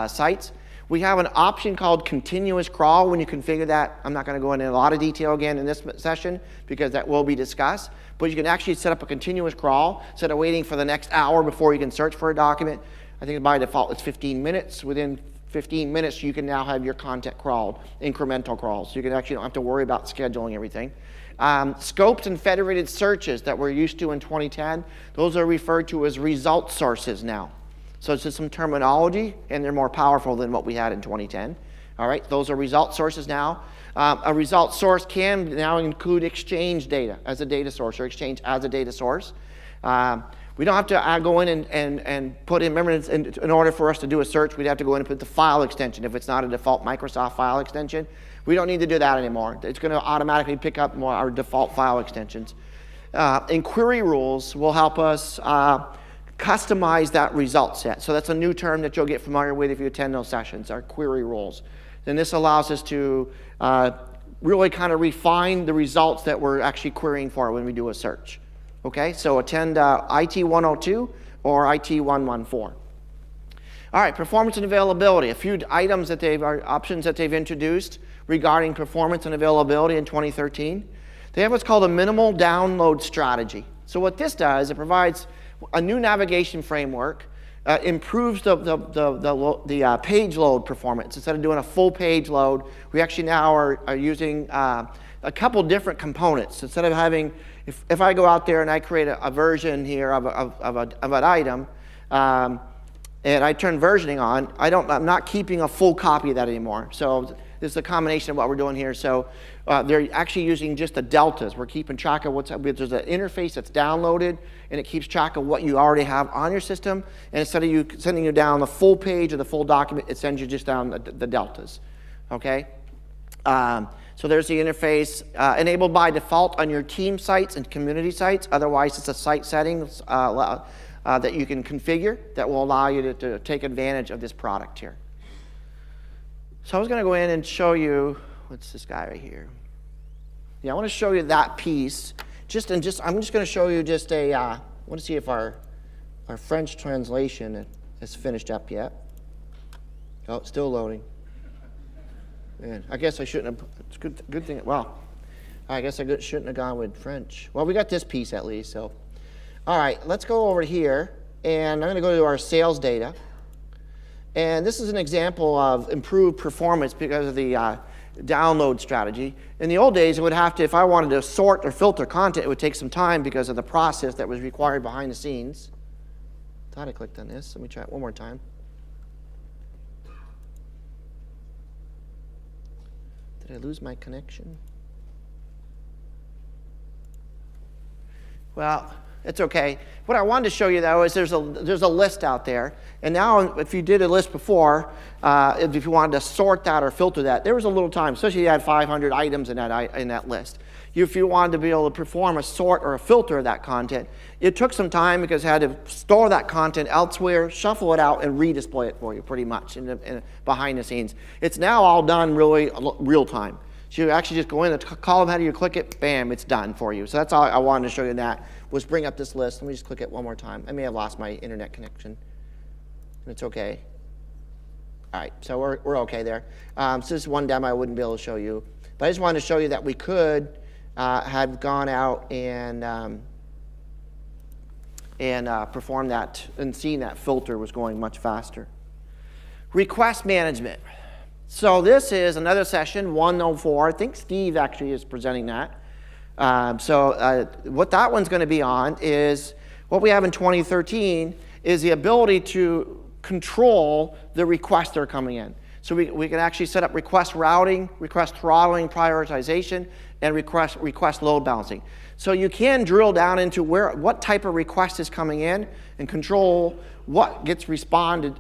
sites. We have an option called continuous crawl. When you configure that, I'm not going to go into a lot of detail again in this session because that will be discussed, but you can actually set up a continuous crawl instead of waiting for the next hour before you can search for a document. I think by default it's 15 minutes. Within 15 minutes you can now have your content crawled, incremental crawls. So you can actually don't have to worry about scheduling everything. Scopes and federated searches that we're used to in 2010, those are referred to as result sources now. So it's just some terminology and they're more powerful than what we had in 2010. All right, those are result sources now. A result source can now include Exchange data as a data source or Exchange as a data source. We don't have to go in and put in, remember, in order for us to do a search, we'd have to go in and put the file extension if it's not a default Microsoft file extension. We don't need to do that anymore. It's going to automatically pick up more our default file extensions. And query rules will help us customize that result set. So that's a new term that you'll get familiar with if you attend those sessions, our query rules. Then this allows us to really kind of refine the results that we're actually querying for when we do a search. Okay, so attend IT 102 or IT 114. All right, performance and availability. A few items that options that they've introduced regarding performance and availability in 2013. They have what's called a minimal download strategy. So what this does, it provides a new navigation framework, improves the page load performance. Instead of doing a full page load, we actually now are using a couple different components. Instead of having, if I go out there and I create a version here of an item, and I turn versioning on, I'm not keeping a full copy of that anymore. So this is a combination of what we're doing here. So they're actually using just the deltas. We're keeping track of what's, there's an interface that's downloaded, and it keeps track of what you already have on your system. And instead of sending you down the full page or the full document, it sends you just down the deltas. Okay? So there's the interface enabled by default on your team sites and community sites. Otherwise, it's a site settings that you can configure that will allow you to take advantage of this product here. So I was going to go in and show you, what's this guy right here? Yeah, I want to show you that piece. I'm just going to show you just I want to see if our French translation is finished up yet. Oh, it's still loading. Man, I guess I shouldn't have, it's good thing, well, I guess I shouldn't have gone with French. Well, we got this piece at least, so. All right, let's go over here, and I'm going to go to our sales data. And this is an example of improved performance because of the download strategy. In the old days, it would have to, if I wanted to sort or filter content, it would take some time because of the process that was required behind the scenes. Thought I clicked on this. Let me try it one more time. Did I lose my connection? Well, it's okay. What I wanted to show you, though, is there's a list out there. And now, if you did a list before, if you wanted to sort that or filter that, there was a little time, especially if you had 500 items in that list. If you wanted to be able to perform a sort or a filter of that content, it took some time because you had to store that content elsewhere, shuffle it out, and redisplay it for you, pretty much, behind the scenes. It's now all done really real time. So you actually just go in the column header, you click it, bam, it's done for you. So that's all I wanted to show you in that, was bring up this list. Let me just click it one more time. I may have lost my internet connection. It's okay. All right, so we're okay there. So this is one demo I wouldn't be able to show you. But I just wanted to show you that we could have gone out and performed that and seen that filter was going much faster. Request management. So this is another session, 104. I think Steve actually is presenting that. What that one's going to be on is what we have in 2013 is the ability to control the requests that are coming in. So we can actually set up request routing, request throttling, prioritization, and request load balancing. So you can drill down into what type of request is coming in and control what gets responded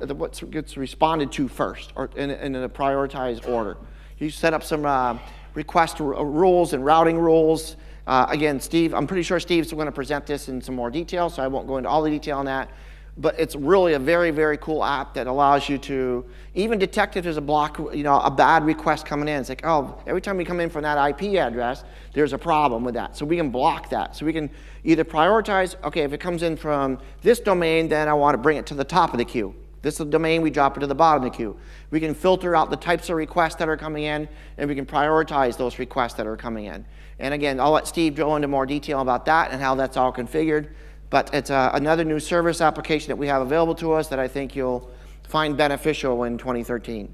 to first, or in a prioritized order. You set up some request rules and routing rules. Again, Steve, I'm pretty sure Steve's going to present this in some more detail, so I won't go into all the detail on that. But it's really a very, very cool app that allows you to even detect if there's a bad request coming in. It's like, oh, every time we come in from that IP address, there's a problem with that. So we can block that. So we can either prioritize, okay, if it comes in from this domain, then I want to bring it to the top of the queue. This is the domain, we drop it to the bottom of the queue. We can filter out the types of requests that are coming in, and we can prioritize those requests that are coming in. And again, I'll let Steve go into more detail about that and how that's all configured. But it's another new service application that we have available to us that I think you'll find beneficial in 2013.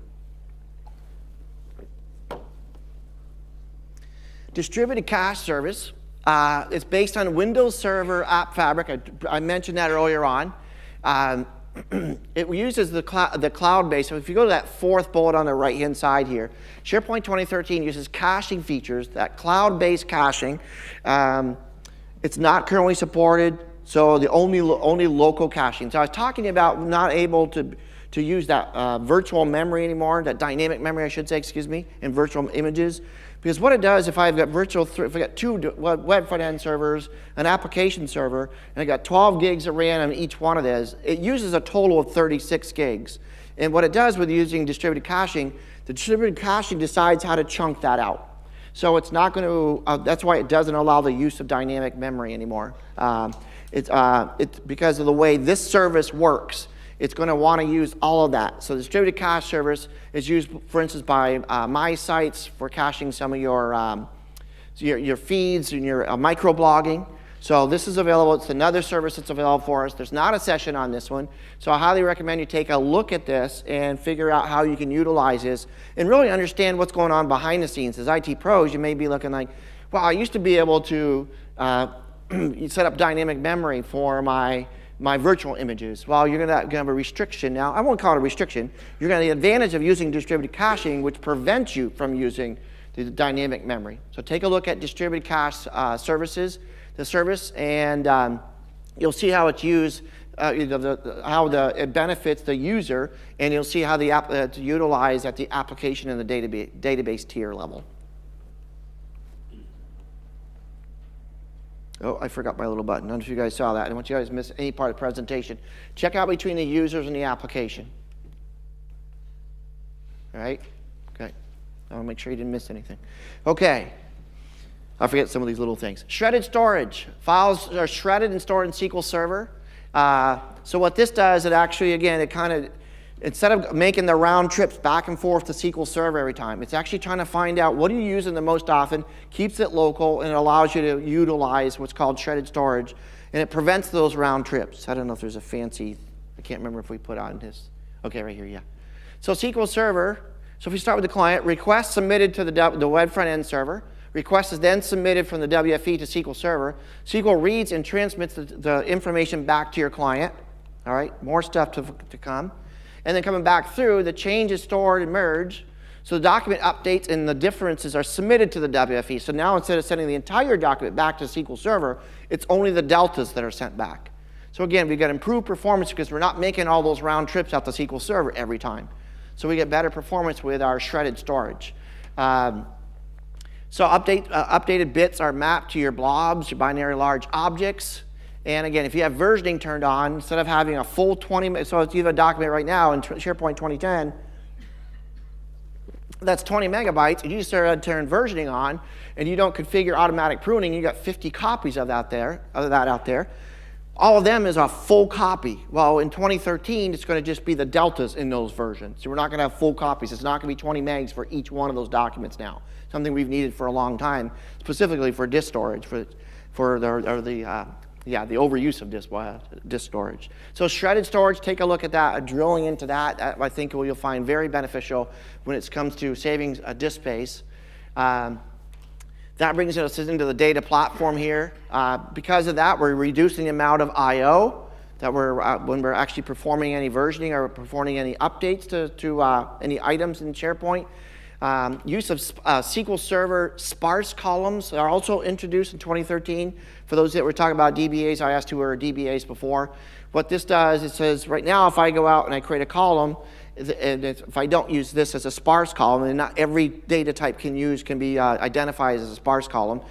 Distributed cache service. It's based on Windows Server App Fabric. I mentioned that earlier on. It uses the cloud-based. So if you go to that fourth bullet on the right-hand side here, SharePoint 2013 uses caching features, that cloud-based caching. It's not currently supported So the only local caching. So I was talking about not able to use that virtual memory anymore, that dynamic memory, I should say, excuse me, in virtual images. Because what it does, if I've got if I got two web front-end servers, an application server, and I got 12 gigs of RAM on each one of those, it uses a total of 36 gigs. And what it does with using distributed caching, the distributed caching decides how to chunk that out. So it's not going to, that's why it doesn't allow the use of dynamic memory anymore. It's because of the way this service works. It's going to want to use all of that. So the distributed cache service is used, for instance, by my sites for caching some of your feeds and your microblogging. So this is available. It's another service that's available for us. There's not a session on this one. So I highly recommend you take a look at this and figure out how you can utilize this and really understand what's going on behind the scenes. As IT pros, you may be looking like, well, I used to be able to set up dynamic memory for my virtual images. Well, you're going to have a restriction now. I won't call it a restriction. You're going to have the advantage of using distributed caching, which prevents you from using the dynamic memory. So take a look at distributed cache services, the service, and you'll see how it's used, it benefits the user, and you'll see how it's utilized at the application and the database tier level. Oh, I forgot my little button. I don't know if you guys saw that. I don't want you guys to miss any part of the presentation. Check out between the users and the application. All right? Okay. I want to make sure you didn't miss anything. Okay. I forget some of these little things. Shredded storage. Files are shredded and stored in SQL Server. So what this does, it actually, again, it kind of, instead of making the round trips back and forth to SQL Server every time, it's actually trying to find out what are you using the most often, keeps it local, and it allows you to utilize what's called shredded storage, and it prevents those round trips. I don't know if there's a fancy, I can't remember if we put on this. Okay, right here, yeah. So SQL Server, so if we start with the client, request submitted to the web front-end server. Request is then submitted from the WFE to SQL Server. SQL reads and transmits the information back to your client. All right, more stuff to come. And then coming back through, the change is stored and merged. So the document updates and the differences are submitted to the WFE. So now instead of sending the entire document back to SQL Server, it's only the deltas that are sent back. So again, we got improved performance because we're not making all those round trips out to SQL Server every time. So we get better performance with our shredded storage. So updated bits are mapped to your blobs, your binary large objects. And again, if you have versioning turned on, instead of having a full 20, so if you have a document right now in SharePoint 2010, that's 20 megabytes, and you just start to turn versioning on, and you don't configure automatic pruning, you got 50 copies of that out there. All of them is a full copy. Well, in 2013, it's going to just be the deltas in those versions. So we're not going to have full copies. It's not going to be 20 megs for each one of those documents now. Something we've needed for a long time, specifically for disk storage, for the overuse of disk storage. So shredded storage, take a look at that, drilling into that. I think you'll find very beneficial when it comes to saving disk space. That brings us into the data platform here. Because of that, we're reducing the amount of I/O that when we're actually performing any versioning or performing any updates to any items in SharePoint. Use of SQL Server sparse columns are also introduced in 2013. For those that were talking about DBAs, I asked who were DBAs before. What this does, it says right now if I go out and I create a column, and if I don't use this as a sparse column, and not every data type can be identified as a sparse column,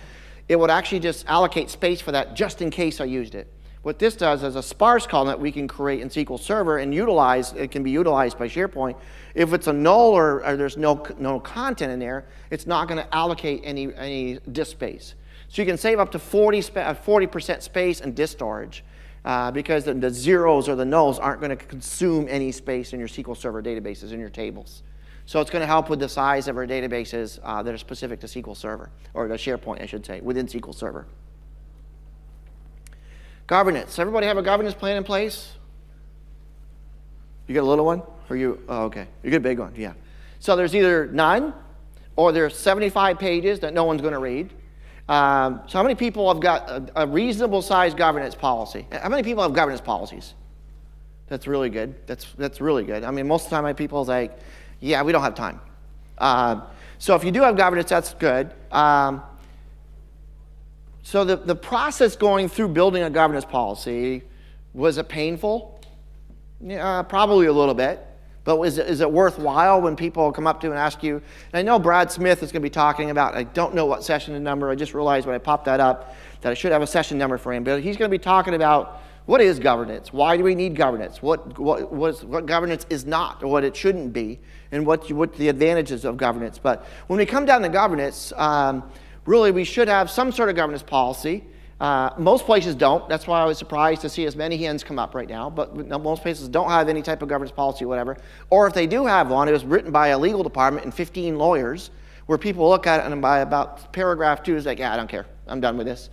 it would actually just allocate space for that just in case I used it. What this does is a sparse column that we can create in SQL Server and utilize. It can be utilized by SharePoint. If it's a null or there's no content in there, it's not going to allocate any disk space. So you can save up to 40% space in disk storage because the zeros or the nulls aren't going to consume any space in your SQL Server databases, in your tables. So it's going to help with the size of our databases that are specific to SQL Server, or the SharePoint, I should say, within SQL Server. Governance. Everybody have a governance plan in place? You got a little one? Or you? Oh, okay. You get a big one, yeah. So there's either none, or there's 75 pages that no one's going to read. So how many people have got a reasonable sized governance policy? How many people have governance policies? That's really good. That's really good. I mean, most of the time my people are like, yeah, we don't have time. So if you do have governance, that's good. So the process going through building a governance policy, was it painful? Yeah, probably a little bit. But is it worthwhile when people come up to you and ask you? And I know Brad Smith is going to be talking about, I don't know what session number, I just realized when I popped that up that I should have a session number for him. But he's going to be talking about what is governance? Why do we need governance? What governance is not, or what it shouldn't be, and what the advantages of governance. But when we come down to governance, really we should have some sort of governance policy. Most places don't. That's why I was surprised to see as many hands come up right now. But most places don't have any type of governance policy, whatever. Or if they do have one, it was written by a legal department and 15 lawyers, where people look at it and by about paragraph 2 is like, yeah, I don't care. I'm done with this.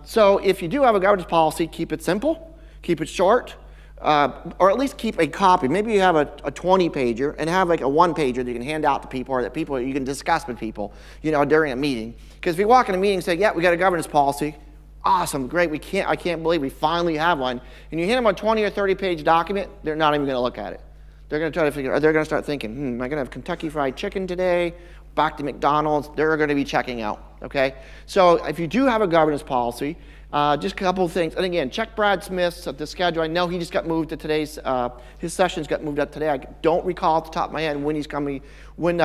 So if you do have a governance policy, keep it simple, keep it short, or at least keep a copy. Maybe you have a 20-pager and have like a 1-pager that you can hand out to people, or that you can discuss with people, during a meeting. Because if you walk in a meeting and say, yeah, we got a governance policy, awesome, great, I can't believe we finally have one, and you hand them a 20 or 30-page document, they're not even going to look at it. They're going to try to figure, they're going to start thinking, am I going to have Kentucky Fried Chicken today? Back to McDonald's? They're going to be checking out, okay? So if you do have a governance policy, just a couple of things. And again, check Brad Smith's the schedule. I know he just got moved to today's, his sessions got moved up today. I don't recall off the top of my head when he's coming, when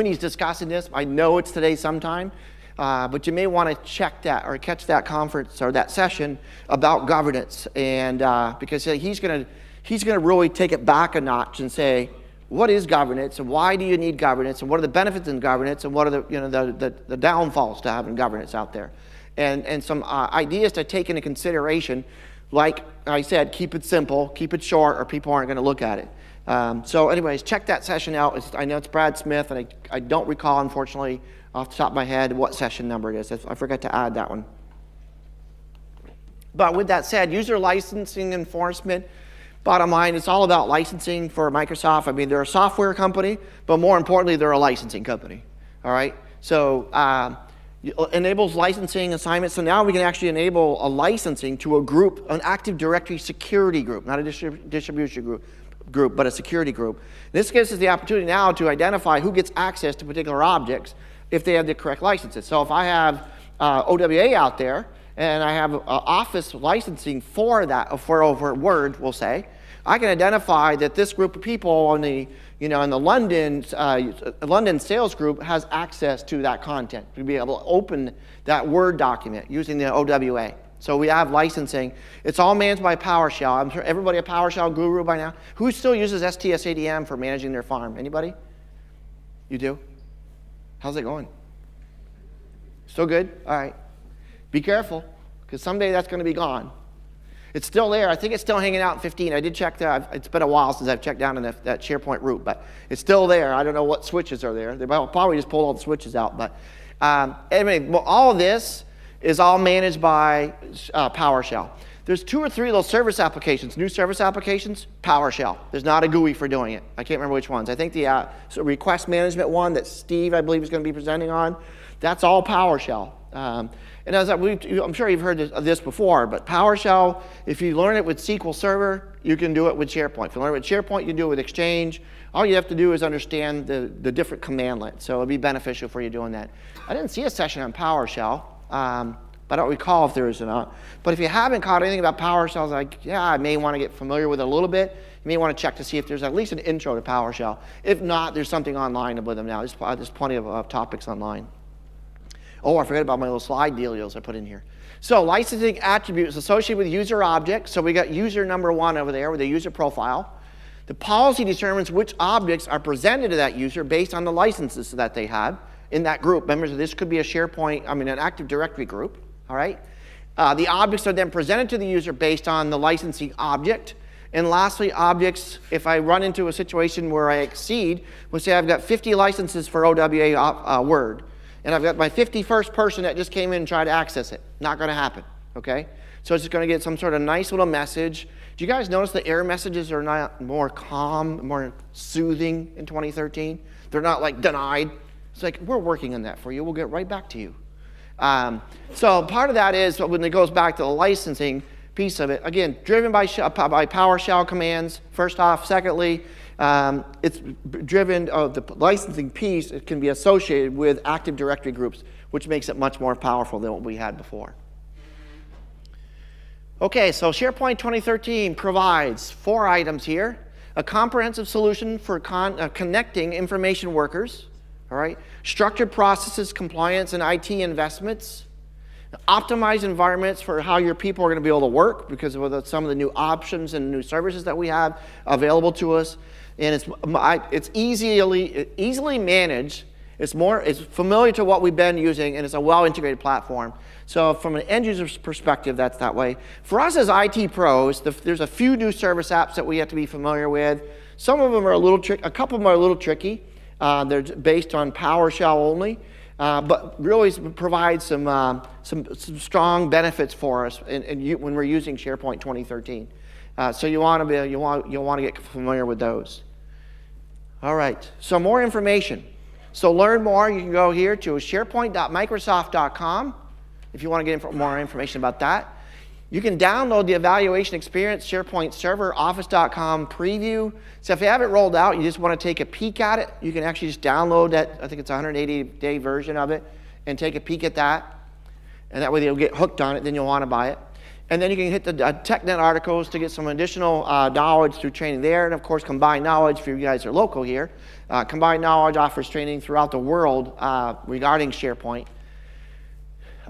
he's discussing this. I know it's today sometime. But you may want to check that or catch that conference or that session about governance, and because he's going to really take it back a notch and say, what is governance, and why do you need governance, and what are the benefits in governance, and what are the downfalls to having governance out there, and some ideas to take into consideration. Like I said, keep it simple, keep it short, or people aren't going to look at it. So anyways, check that session out. I know it's Brad Smith, and I don't recall, unfortunately, off the top of my head what session number it is. I forgot to add that one. But with that said, user licensing enforcement, bottom line, it's all about licensing for Microsoft. I mean, they're a software company, but more importantly, they're a licensing company. All right? So it enables licensing assignments. So now we can actually enable a licensing to a group, an Active Directory security group, not a distribution group, but a security group. This gives us the opportunity now to identify who gets access to particular objects if they have the correct licenses. So if I have OWA out there, and I have Office licensing for that, for over Word, we'll say, I can identify that this group of people in the, in the London sales group has access to that content, to be able to open that Word document using the OWA. So we have licensing. It's all managed by PowerShell. I'm sure everybody a PowerShell guru by now. Who still uses STS-ADM for managing their farm? Anybody? You do? How's it going? Still good? All right. Be careful, because someday that's going to be gone. It's still there. I think it's still hanging out in 15. I did check that. It's been a while since I've checked down in that SharePoint root, but it's still there. I don't know what switches are there. They probably just pulled all the switches out. But anyway, all of this is all managed by PowerShell. There's 2 or 3 of those service applications, new service applications, PowerShell. There's not a GUI for doing it. I can't remember which ones. I think the request management one that Steve, I believe, is going to be presenting on, that's all PowerShell. And as I'm sure you've heard this before, but PowerShell, if you learn it with SQL Server, you can do it with SharePoint. If you learn it with SharePoint, you can do it with Exchange. All you have to do is understand the different commandlets, so it'll be beneficial for you doing that. I didn't see a session on PowerShell. I don't recall if there is or not. But if you haven't caught anything about PowerShell, it's like, yeah, I may want to get familiar with it a little bit. You may want to check to see if there's at least an intro to PowerShell. If not, there's something online with them now. There's plenty of topics online. Oh, I forgot about my little slide deals I put in here. So licensing attributes associated with user objects. So we got user number 1 over there with the user profile. The policy determines which objects are presented to that user based on the licenses that they have in that group. Members of this could be a SharePoint, an Active Directory group. All right. The objects are then presented to the user based on the licensing object. And lastly, objects, if I run into a situation where I exceed, let's say I've got 50 licenses for OWA Word, and I've got my 51st person that just came in and tried to access it. Not going to happen, okay? So it's just going to get some sort of nice little message. Do you guys notice the error messages are not more calm, more soothing in 2013? They're not like denied. It's like, we're working on that for you. We'll get right back to you. So part of that is when it goes back to the licensing piece of it, again, driven by PowerShell commands, first off. Secondly, It's driven, the licensing piece, it can be associated with Active Directory groups, which makes it much more powerful than what we had before. Okay, so SharePoint 2013 provides 4 items here. A comprehensive solution for connecting information workers, all right? Structured processes, compliance, and IT investments. Optimized environments for how your people are going to be able to work because of some of the new options and new services that we have available to us. And it's easily managed. It's familiar to what we've been using, and it's a well-integrated platform. So from an end user's perspective, that's that way. For us as IT pros, there's a few new service apps that we have to be familiar with. Some of them are a couple of them are a little tricky. They're based on PowerShell only. But really provide some strong benefits for us when we're using SharePoint 2013. So you'll want to get familiar with those. All right. So more information. So learn more. You can go here to sharepoint.microsoft.com if you want to get more information about that. You can download the evaluation experience, SharePoint Server, Office.com preview. So if you have it rolled out, you just want to take a peek at it, you can actually just download that, I think it's a 180-day version of it, and take a peek at that. And that way you'll get hooked on it, then you'll want to buy it. And then you can hit the TechNet articles to get some additional knowledge through training there. And of course, Combined Knowledge, for you guys who are local here. Combined Knowledge offers training throughout the world regarding SharePoint.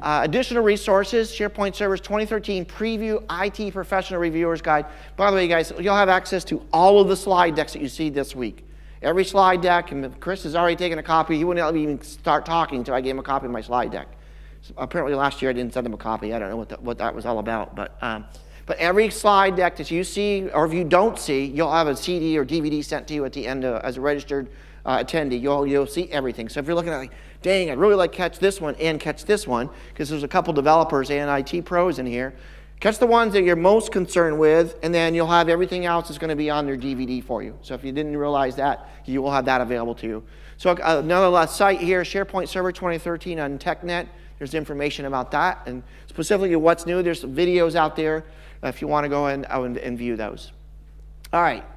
Additional resources, SharePoint Server's 2013 Preview IT Professional Reviewer's Guide. By the way, guys, you'll have access to all of the slide decks that you see this week. Every slide deck, and Chris has already taken a copy. He wouldn't let me even start talking until I gave him a copy of my slide deck. So apparently last year I didn't send him a copy. I don't know what that was all about. But every slide deck that you see, or if you don't see, you'll have a CD or DVD sent to you at the end as a registered attendee. You'll see everything. So if you're looking at like, dang, I'd really like to catch this one and catch this one, because there's a couple developers and IT pros in here. Catch the ones that you're most concerned with, and then you'll have everything else that's going to be on their DVD for you. So if you didn't realize that, you will have that available to you. So another site here, SharePoint Server 2013 on TechNet. There's information about that, and specifically what's new. There's some videos out there if you want to go and view those. All right,